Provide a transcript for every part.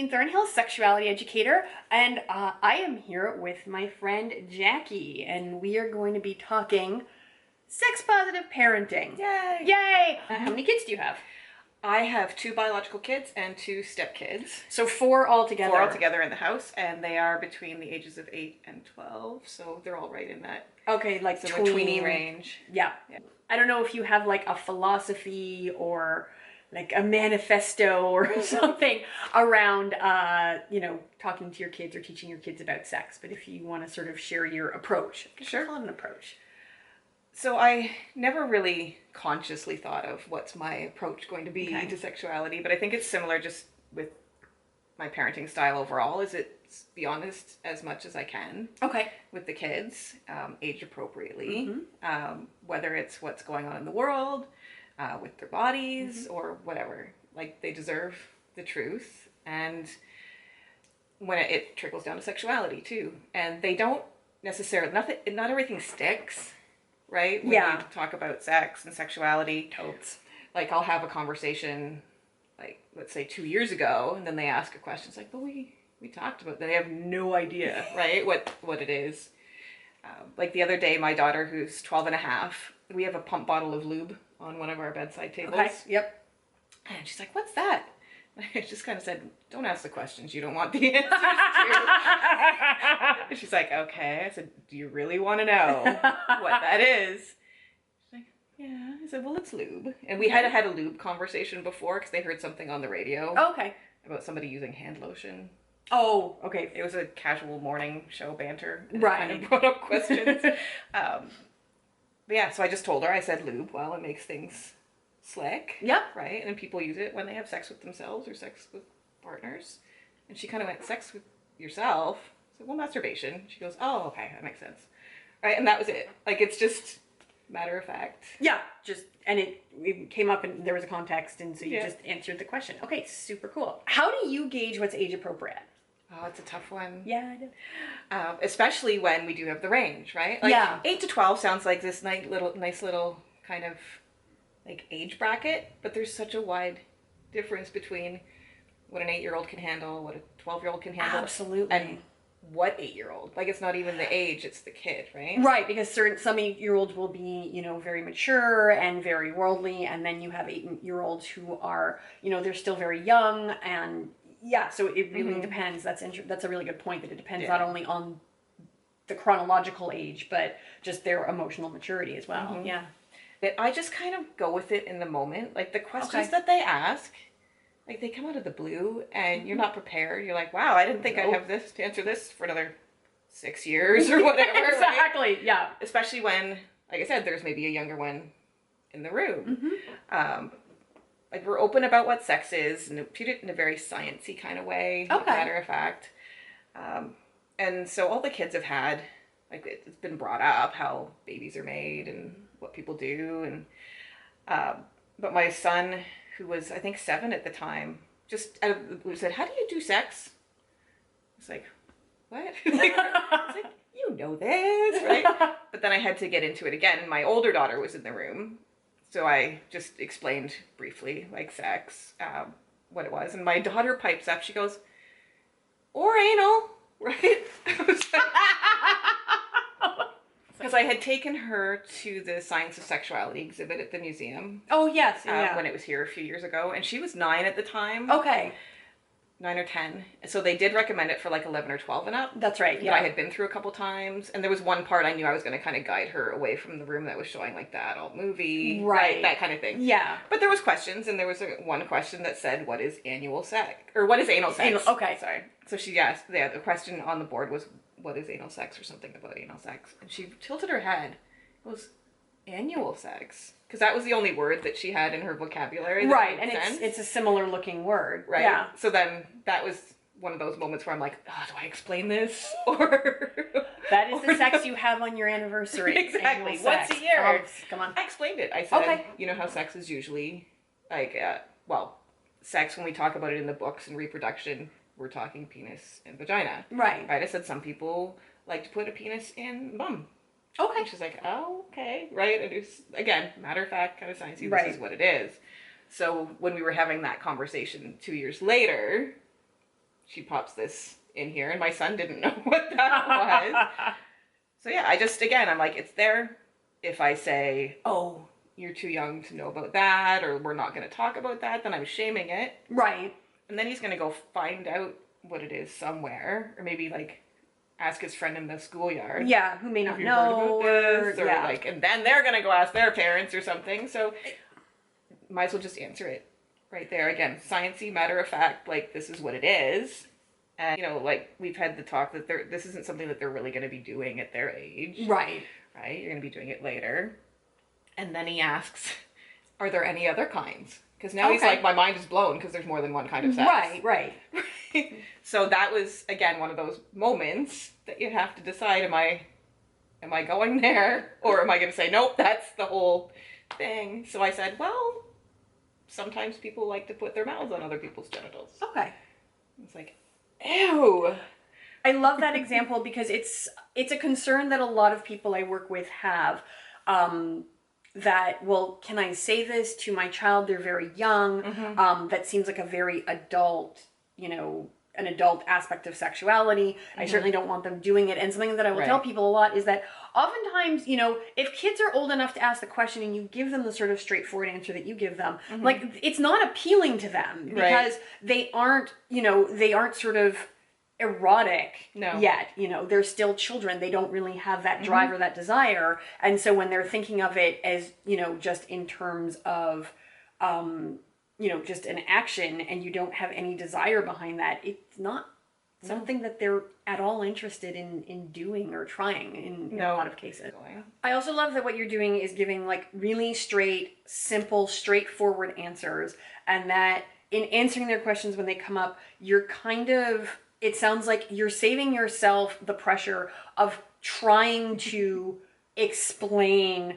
Nadine Thornhill, sexuality educator, and I am here with my friend Jackie, and we are going to be talking sex-positive parenting. Yay! Yay! How many kids do you have? I have 2 biological kids and 2 stepkids. So 4 altogether. 4 altogether in the house, and they are between the ages of 8 and 12, so they're all right in that Okay, like the tweenie range. Yeah. I don't know if you have like a philosophy or like a manifesto or something around, talking to your kids or teaching your kids about sex. But if you want to sort of share your approach, Sure. Call it an approach. So I never really consciously thought of what's my approach going to be Okay. to sexuality, but I think it's similar just with my parenting style overall, is it's be honest as much as I can Okay. with the kids, age appropriately, whether it's what's going on in the world, with their bodies or whatever. Like, they deserve the truth, and when it trickles down to sexuality too, and they don't necessarily, not everything sticks, right? When Yeah. you talk about sex and sexuality, Totes. like, I'll have a conversation, like, let's say 2 years ago, and then they ask a question. It's like, but we talked about that. They have no idea, right, what it is. Like the other day, my daughter, who's 12 and a half, we have a pump bottle of lube on one of our bedside tables. Okay. Yep. And she's like, what's that? I just kind of said, don't ask the questions you don't want the answers to. And she's like, okay. I said, do you really want to know what that is? She's like, yeah. I said, well, it's lube. And we had a lube conversation before because they heard something on the radio Okay. about somebody using hand lotion. Oh, okay. It was a casual morning show banter. And Right. It kind of brought up questions. But yeah, so I just told her, I said lube, well, it makes things slick. Yep. Right? And people use it when they have sex with themselves or sex with partners. And she kind of went, sex with yourself? I said, well, masturbation. She goes, oh, okay, that makes sense. Right? And that was it. Like, it's just matter of fact. Yeah. And it came up and there was a context, and so you Yeah. just answered the question. Okay, super cool. How do you gauge what's age appropriate? Oh, it's a tough one. Yeah, I do. Especially when we do have the range, right? Like, Yeah. 8 to 12 sounds like this nice little kind of like age bracket, but there's such a wide difference between what an 8-year-old can handle, what a 12-year-old can handle. Absolutely. And what 8-year-old. Like, it's not even the age, it's the kid, right? Right, because some 8-year-olds will be, very mature and very worldly, and then you have 8-year-olds who are, they're still very young, and yeah, so it really depends. That's a really good point, that it depends not only on the chronological age, but just their emotional maturity as well. Yeah. But I just kind of go with it in the moment. Like, the questions Okay. that they ask, like, they come out of the blue, and you're not prepared. You're like, wow, I didn't think I'd have this to answer this for another 6 years or whatever. Right? Exactly, yeah. Especially when, like I said, there's maybe a younger one in the room. Like, we're open about what sex is, and treat it in a very sciencey kind of way, Okay. matter of fact. And so all the kids have had, like, it's been brought up how babies are made and what people do. And but my son, who was, I think, 7 at the time, just said, how do you do sex? It's like, what? It's like, you know this, right? But then I had to get into it again, and my older daughter was in the room. So I just explained briefly, like, sex, what it was. And my daughter pipes up. She goes, or anal, right? Because I had taken her to the Science of Sexuality exhibit at the museum Oh, yes, yeah. when it was here a few years ago. And she was 9 at the time. Okay, 9 or 10. So they did recommend it for like 11 or 12 and up. that's right, But yeah. I had been through a couple times, and there was one part I knew I was going to kind of guide her away from the room that was showing like that adult movie, Right. that kind of thing. Yeah. But there was questions, and there was one question that said, "What is annual sex?" or "What is anal sex?" Anal, okay. Sorry. So she asked. Yeah, the question on the board was, "What is anal sex?" or something about anal sex, and she tilted her head. It was annual sex, because that was the only word that she had in her vocabulary. That Right, made and sense. it's a similar looking word. Right. Yeah. So then that was one of those moments where I'm like, oh, do I explain this? Or That is the sex you have on your anniversary. Exactly. Annual Once sex. a year. Oh, come on. I explained it. I said, Okay. you know how sex is usually like, sex, when we talk about it in the books and reproduction, we're talking penis and vagina. Right. Right? I said some people like to put a penis in bum. Okay. And she's like, oh, okay. Right? And it's, again, matter of fact, kind of sciencey, Right. this is what it is. So when we were having that conversation 2 years later, she pops this in here, and my son didn't know what that was. So yeah, again, I'm like, it's there. If I say, oh, you're too young to know about that, or we're not going to talk about that, then I'm shaming it. Right. And then he's going to go find out what it is somewhere, or maybe like ask his friend in the schoolyard. Yeah, who may not have you know. heard about this? Or yeah. like, and then they're going to go ask their parents or something. So might as well just answer it right there. Again, sciencey, matter of fact, like this is what it is. And, you know, like we've had the talk that this isn't something that they're really going to be doing at their age. Right. Right? You're going to be doing it later. And then he asks, are there any other kinds? Because now he's like, my mind is blown because there's more than one kind of sex. Right. So that was, again, one of those moments that you have to decide, am I going there? Or am I going to say, nope, that's the whole thing. So I said, well, sometimes people like to put their mouths on other people's genitals. Okay. It's like, ew. I love that example because it's a concern that a lot of people I work with have. That, well, can I say this to my child? They're very young. That seems like a very adult, an adult aspect of sexuality. I certainly don't want them doing it. And something that I will tell people a lot is that oftentimes, if kids are old enough to ask the question and you give them the sort of straightforward answer that you give them, like, it's not appealing to them because they aren't sort of erotic yet. They're still children. They don't really have that drive or that desire. And so when they're thinking of it as, just in terms of, just an action and you don't have any desire behind that, it's not something that they're at all interested in doing or trying in a lot of cases. I also love that what you're doing is giving like really straight, simple, straightforward answers, and that in answering their questions when they come up, you're kind of, it sounds like you're saving yourself the pressure of trying to explain,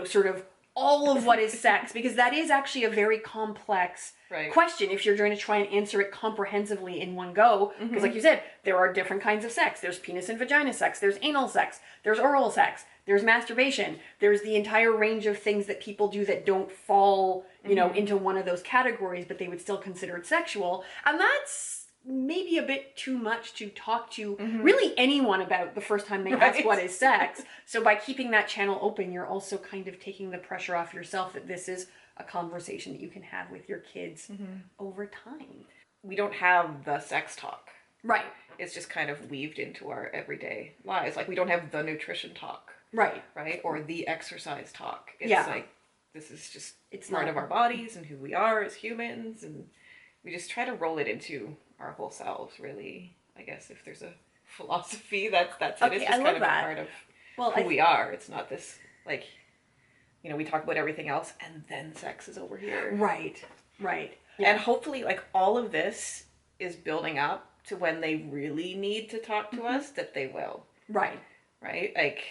sort of all of what is sex, because that is actually a very complex question if you're going to try and answer it comprehensively in one go. Because like you said, there are different kinds of sex. There's penis and vagina sex. There's anal sex. There's oral sex. There's masturbation. There's the entire range of things that people do that don't fall, into one of those categories, but they would still consider it sexual. And that's maybe a bit too much to talk to really anyone about the first time they ask what is sex. So by keeping that channel open, you're also kind of taking the pressure off yourself that this is a conversation that you can have with your kids over time. We don't have the sex talk. Right. It's just kind of weaved into our everyday lives. Like we don't have the nutrition talk. Right. Right? Or the exercise talk. It's like, this is just, it's part of our bodies and who we are as humans, and we just try to roll it into our whole selves, really. I guess if there's a philosophy, that's it. It's just kind of a part of who we are. It's not this, like, we talk about everything else and then sex is over here. Right. Yeah. And hopefully, like, all of this is building up to when they really need to talk to us, that they will. Right? Like,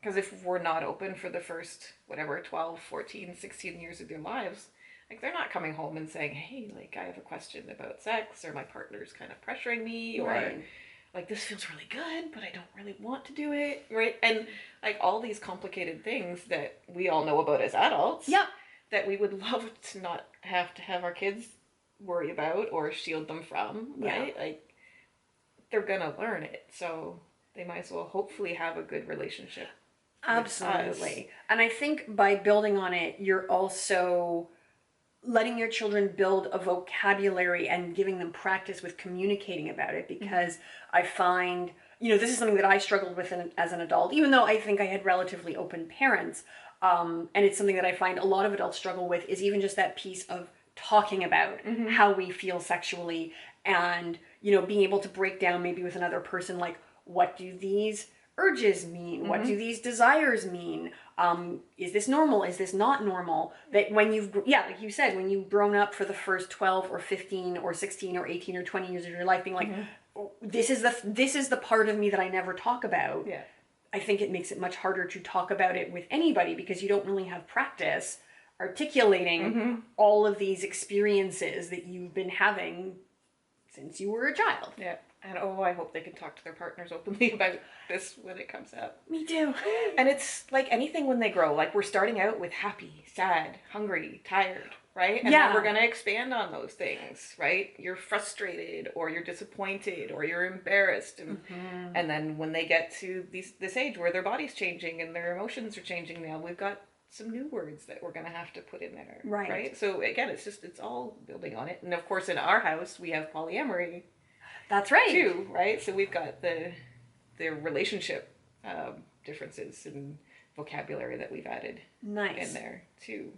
because if we're not open for the first, 12, 14, 16 years of their lives, like, they're not coming home and saying, hey, like, I have a question about sex, or my partner's kind of pressuring me, or like, this feels really good, but I don't really want to do it, right? And like all these complicated things that we all know about as adults, that we would love to not have to have our kids worry about or shield them from, right? Like, they're gonna learn it, so they might as well hopefully have a good relationship. Absolutely. And I think by building on it, you're also letting your children build a vocabulary and giving them practice with communicating about it, because I find, this is something that I struggled with as an adult, even though I think I had relatively open parents. And it's something that I find a lot of adults struggle with, is even just that piece of talking about how we feel sexually, and, being able to break down maybe with another person, like, what do these urges mean? What do these desires mean? Is this normal? Is this not normal? That when you've, like you said, when you've grown up for the first 12 or 15 or 16 or 18 or 20 years of your life being like, this is the part of me that I never talk about. Yeah. I think it makes it much harder to talk about it with anybody, because you don't really have practice articulating all of these experiences that you've been having since you were a child. Yeah. And I hope they can talk to their partners openly about this when it comes up. Me too. And it's like anything when they grow. Like, we're starting out with happy, sad, hungry, tired, right? And Yeah. then we're going to expand on those things, right? You're frustrated, or you're disappointed, or you're embarrassed. And then when they get to this age where their body's changing and their emotions are changing now, we've got some new words that we're going to have to put in there. Right. So again, it's all building on it. And of course, in our house, we have polyamory. That's right. Too, right? So we've got the relationship differences and vocabulary that we've added nice in there too.